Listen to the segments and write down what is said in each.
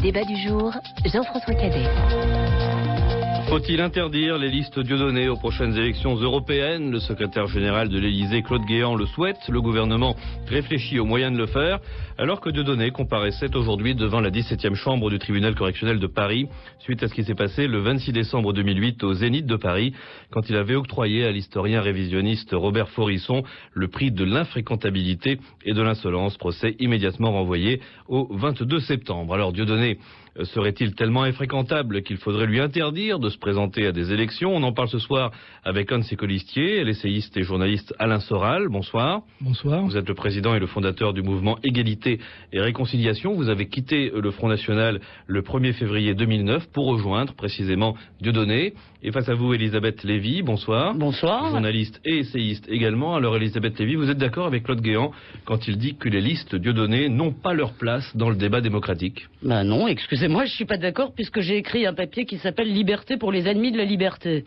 débat du jour, Jean-François Cadet. Faut-il interdire les listes Dieudonné aux prochaines élections européennes? Le secrétaire général de l'Élysée, Claude Guéant, le souhaite. Le gouvernement réfléchit aux moyens de le faire, alors que Dieudonné comparaissait aujourd'hui devant la 17e chambre du tribunal correctionnel de Paris, suite à ce qui s'est passé le 26 décembre 2008 au Zénith de Paris, quand il avait octroyé à l'historien révisionniste Robert Faurisson le prix de l'infréquentabilité et de l'insolence, procès immédiatement renvoyé au 22 septembre. Alors Dieudonné serait-il tellement infréquentable qu'il faudrait lui interdire de se présenter à des élections? On en parle ce soir avec Hans Colistier, l'essayiste et journaliste Alain Soral. Bonsoir. Bonsoir. Vous êtes le président et le fondateur du mouvement Égalité et Réconciliation. Vous avez quitté le Front National le 1er février 2009 pour rejoindre précisément Dieudonné. Et face à vous, Elisabeth Lévy. Bonsoir. Bonsoir. Journaliste et essayiste également. Alors Elisabeth Lévy, vous êtes d'accord avec Claude Guéant quand il dit que les listes Dieudonné n'ont pas leur place dans le débat démocratique? Ben non, excusez-moi, je suis pas d'accord puisque j'ai écrit un papier qui s'appelle Liberté pour les ennemis de la liberté.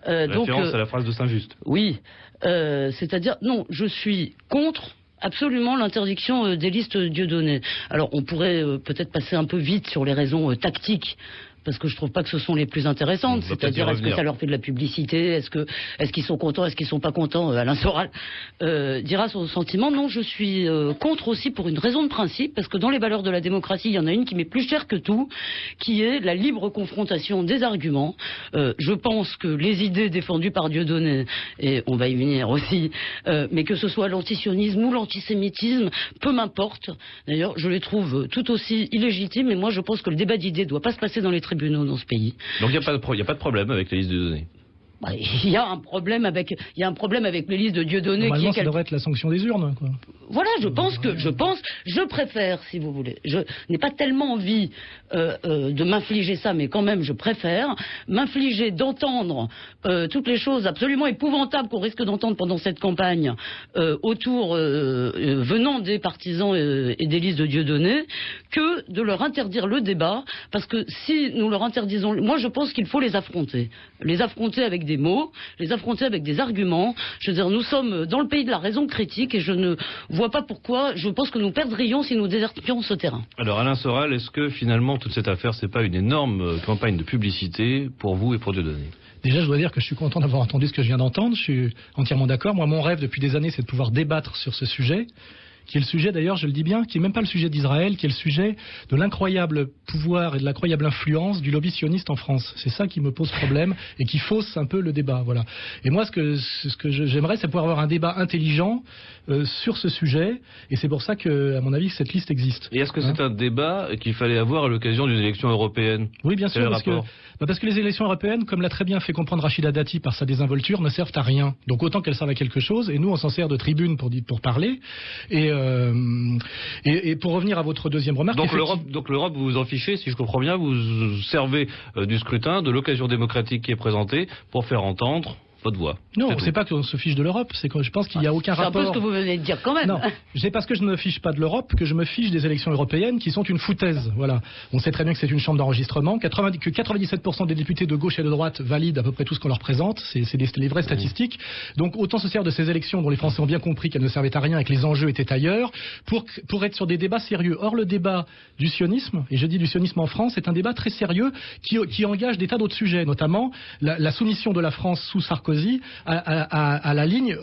Référence à la phrase de Saint-Just. Oui, c'est-à-dire, non, je suis contre absolument l'interdiction des listes Dieudonné. Alors on pourrait peut-être passer un peu vite sur les raisons tactiques, parce que je trouve pas que ce sont les plus intéressantes. C'est-à-dire, est-ce que ça leur fait de la publicité? Est-ce qu'ils sont contents? Est-ce qu'ils sont pas contents? Alain Soral dira son sentiment. Non, je suis contre aussi pour une raison de principe, parce que dans les valeurs de la démocratie, il y en a une qui m'est plus chère que tout, qui est la libre confrontation des arguments. Je pense que les idées défendues par Dieudonné, et on va y venir aussi, mais que ce soit l'antisionisme ou l'antisémitisme, peu m'importe. D'ailleurs, je les trouve tout aussi illégitimes, et moi je pense que le débat d'idées doit pas se passer dans les tribunaux dans ce pays. Donc il n'y a pas de problème avec les listes Dieudonné? Il y a un problème avec les listes de Dieudonné. Normalement, ça devrait être la sanction des urnes, quoi. Voilà, je préfère, si vous voulez. Je n'ai pas tellement envie de m'infliger ça, mais quand même, je préfère m'infliger d'entendre toutes les choses absolument épouvantables qu'on risque d'entendre pendant cette campagne venant des partisans et des listes de Dieudonné, que de leur interdire le débat, parce que si nous leur interdisons, moi je pense qu'il faut les affronter avec des mots, les affronter avec des arguments. Je veux dire, nous sommes dans le pays de la raison critique et je ne vois pas pourquoi. Je pense que nous perdrions si nous désertions ce terrain. Alors Alain Soral, est-ce que finalement toute cette affaire, c'est pas une énorme campagne de publicité pour vous et pour Dieudonné? Déjà, je dois dire que je suis content d'avoir entendu ce que je viens d'entendre. Je suis entièrement d'accord. Moi, mon rêve depuis des années, c'est de pouvoir débattre sur ce sujet, qui est le sujet, d'ailleurs, je le dis bien, qui n'est même pas le sujet d'Israël, qui est le sujet de l'incroyable pouvoir et de l'incroyable influence du lobby sioniste en France. C'est ça qui me pose problème et qui fausse un peu le débat. Voilà. Et moi, ce que j'aimerais, c'est pouvoir avoir un débat intelligent sur ce sujet. Et c'est pour ça que, à mon avis, cette liste existe. Et est-ce que c'est un débat qu'il fallait avoir à l'occasion d'une élection européenne? Oui, bien sûr, parce que les élections européennes, comme l'a très bien fait comprendre Rachida Dati par sa désinvolture, ne servent à rien. Donc autant qu'elles servent à quelque chose. Et nous, on s'en sert de tribune pour parler. Et pour revenir à votre deuxième remarque... Donc l'Europe, vous vous en fichez, si je comprends bien, vous servez du scrutin, de l'occasion démocratique qui est présentée pour faire entendre votre voix. Non, c'est pas qu'on se fiche de l'Europe, c'est que je pense qu'il n'y a aucun rapport... C'est un peu ce que vous venez de dire quand même. Non, c'est parce que je ne me fiche pas de l'Europe que je me fiche des élections européennes qui sont une foutaise. Voilà. On sait très bien que c'est une chambre d'enregistrement, que 97% des députés de gauche et de droite valident à peu près tout ce qu'on leur présente, c'est les vraies statistiques. Donc autant se sert de ces élections dont les Français ont bien compris qu'elles ne servaient à rien et que les enjeux étaient ailleurs, pour être sur des débats sérieux. Or le débat du sionisme, et je dis du sionisme en France, c'est un débat très sérieux qui engage des tas d'autres sujets, notamment la soumission de la France sous Sarkozy à la ligne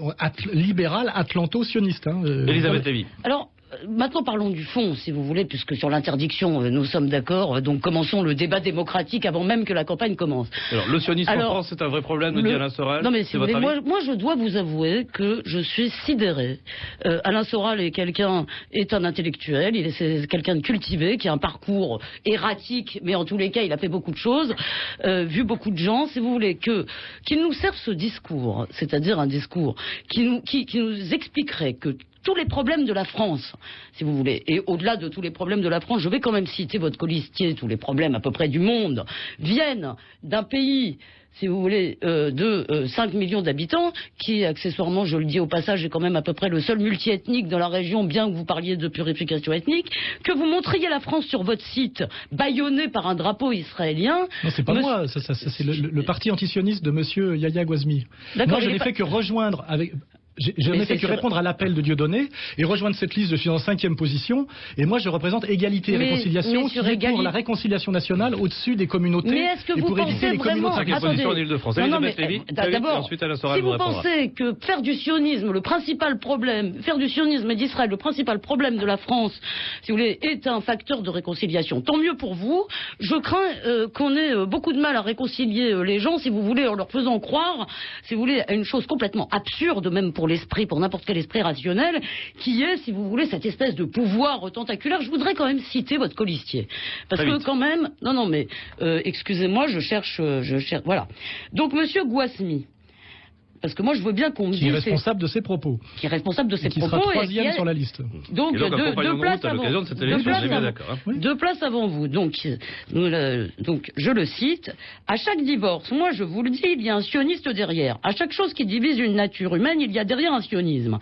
libérale atlanto-sioniste. Elisabeth Lévy. Alors, maintenant parlons du fond, si vous voulez, puisque sur l'interdiction, nous sommes d'accord. Donc commençons le débat démocratique avant même que la campagne commence. Alors, le sionisme en France, c'est un vrai problème, nous dit Alain Soral. Non mais si vous voulez, moi je dois vous avouer que je suis sidéré. Alain Soral est un intellectuel, c'est quelqu'un de cultivé, qui a un parcours erratique, mais en tous les cas, il a fait beaucoup de choses, vu beaucoup de gens, si vous voulez, qu'il nous serve ce discours, c'est-à-dire un discours qui nous expliquerait que tous les problèmes de la France, si vous voulez, et au-delà de tous les problèmes de la France, je vais quand même citer votre Colistier, tous les problèmes à peu près du monde, viennent d'un pays, si vous voulez, de 5 millions d'habitants, qui, accessoirement, je le dis au passage, est quand même à peu près le seul multiethnique dans la région, bien que vous parliez de purification ethnique, que vous montriez la France sur votre site, bâillonnée par un drapeau israélien... Non, c'est pas moi, ça c'est le parti antisioniste de monsieur Yahya Gouazmi. Moi, je n'ai fait que rejoindre avec... Je n'ai fait que répondre à l'appel de Dieudonné et rejoindre cette liste. Je suis en 5e position et moi je représente Égalité et Réconciliation, qui est pour la réconciliation nationale au-dessus des communautés. Mais est-ce que et vous pour éviter pensez les vraiment... communautés. Position en Ile-de-France. D'abord, si vous pensez que faire du sionisme le principal problème, faire du sionisme et d'Israël le principal problème de la France, si vous voulez, est un facteur de réconciliation, tant mieux pour vous. Je crains qu'on ait beaucoup de mal à réconcilier les gens, si vous voulez, en leur faisant croire, si vous voulez, à une chose complètement absurde, même pour l'esprit, pour n'importe quel esprit rationnel, qui est, si vous voulez, cette espèce de pouvoir tentaculaire. Je voudrais quand même citer votre colistier. Parce que quand même... Non, mais excusez-moi, je cherche... Voilà. Donc, monsieur Gouasmi, parce que moi je veux bien qu'on me dise... Qui est responsable de ses propos. Qui est responsable de ses propos. Qui sera 3e sur la liste. Donc, deux places avant. Deux places avant vous. Donc, je le cite. À chaque divorce, moi je vous le dis, il y a un sioniste derrière. À chaque chose qui divise une nature humaine, il y a derrière un sionisme.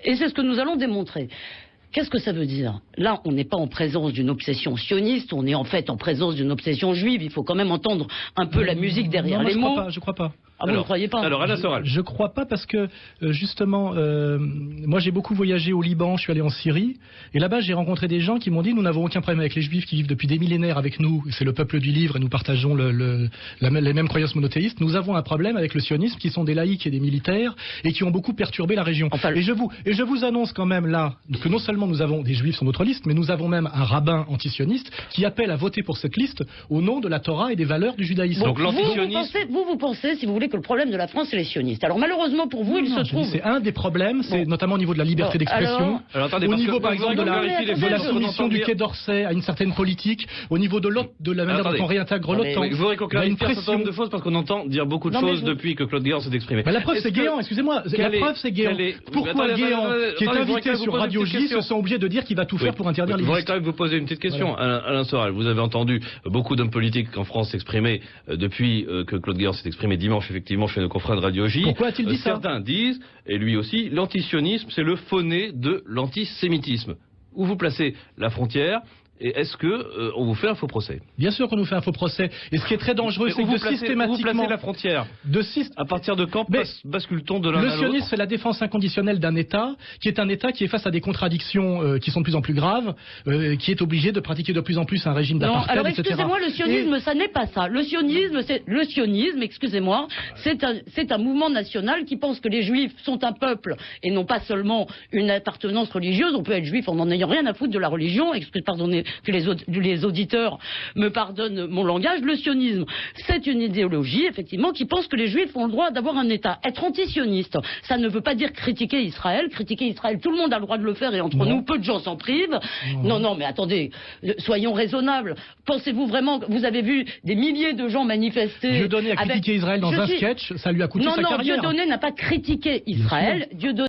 Et c'est ce que nous allons démontrer. Qu'est-ce que ça veut dire? Là, on n'est pas en présence d'une obsession sioniste, on est en fait en présence d'une obsession juive. Il faut quand même entendre un peu la musique derrière les mots. Je crois pas. Ah, vous ne croyez pas? Alors, Alain Soral. Je crois pas parce que, justement, moi j'ai beaucoup voyagé au Liban, je suis allé en Syrie, et là-bas j'ai rencontré des gens qui m'ont dit nous n'avons aucun problème avec les Juifs qui vivent depuis des millénaires avec nous, c'est le peuple du livre et nous partageons les mêmes croyances monothéistes. Nous avons un problème avec le sionisme qui sont des laïcs et des militaires et qui ont beaucoup perturbé la région. Enfin, et je vous annonce quand même là que non seulement nous avons des Juifs sur notre liste, mais nous avons même un rabbin antisioniste qui appelle à voter pour cette liste au nom de la Torah et des valeurs du judaïsme. Donc vous pensez, si vous voulez, que le problème de la France c'est les sionistes. Alors malheureusement pour vous, il se trouve... C'est un des problèmes, c'est notamment au niveau de la liberté d'expression, au niveau par exemple de la soumission du Quai d'Orsay à une certaine politique, au niveau de la manière dont on réintègre l'OTAN. Vous voudrez qu'on clarifie un certain nombre de choses parce qu'on entend dire beaucoup de choses depuis que Claude Guéant s'est exprimé. La preuve c'est Guéant, excusez-moi, la preuve c'est Guéant. Pourquoi Guéant, qui est invité sur Radio J, se sent obligé de dire qu'il va tout faire pour interdire les listes? Je voudrais quand même vous poser une petite question. Alain Soral, vous avez entendu beaucoup d'hommes politiques en France s'exprimer depuis que Claude Guéant s'est exprimé dimanche effectivement chez nos confrères de Radio J. Pourquoi a-t-il dit ça? Certains disent, et lui aussi, l'antisionisme c'est le faux-nez de l'antisémitisme. Où vous placez la frontière? Et est-ce que on vous fait un faux procès? Bien sûr qu'on nous fait un faux procès. Et ce qui est très dangereux, c'est que systématiquement... Vous placez la frontière. À partir de quand bascule-t-on de l'un à l'autre? Le sionisme, c'est la défense inconditionnelle d'un État, qui est un État qui est face à des contradictions qui sont de plus en plus graves, qui est obligé de pratiquer de plus en plus un régime d'apartheid, alors excusez-moi, le sionisme, ça n'est pas ça. Le sionisme, excusez-moi, c'est un mouvement national qui pense que les Juifs sont un peuple et non pas seulement une appartenance religieuse. On peut être juif en n'en ayant rien à foutre de la religion. Pardonnez que les auditeurs me pardonnent mon langage. Le sionisme, c'est une idéologie, effectivement, qui pense que les Juifs ont le droit d'avoir un État. Être antisioniste, ça ne veut pas dire critiquer Israël. Critiquer Israël, tout le monde a le droit de le faire et entre nous, peu de gens s'en privent. Non, mais attendez, soyons raisonnables. Pensez-vous vraiment que vous avez vu des milliers de gens manifester... Dieudonné a critiqué Israël dans un sketch, ça lui a coûté sa carrière. Non, Dieudonné n'a pas critiqué Israël.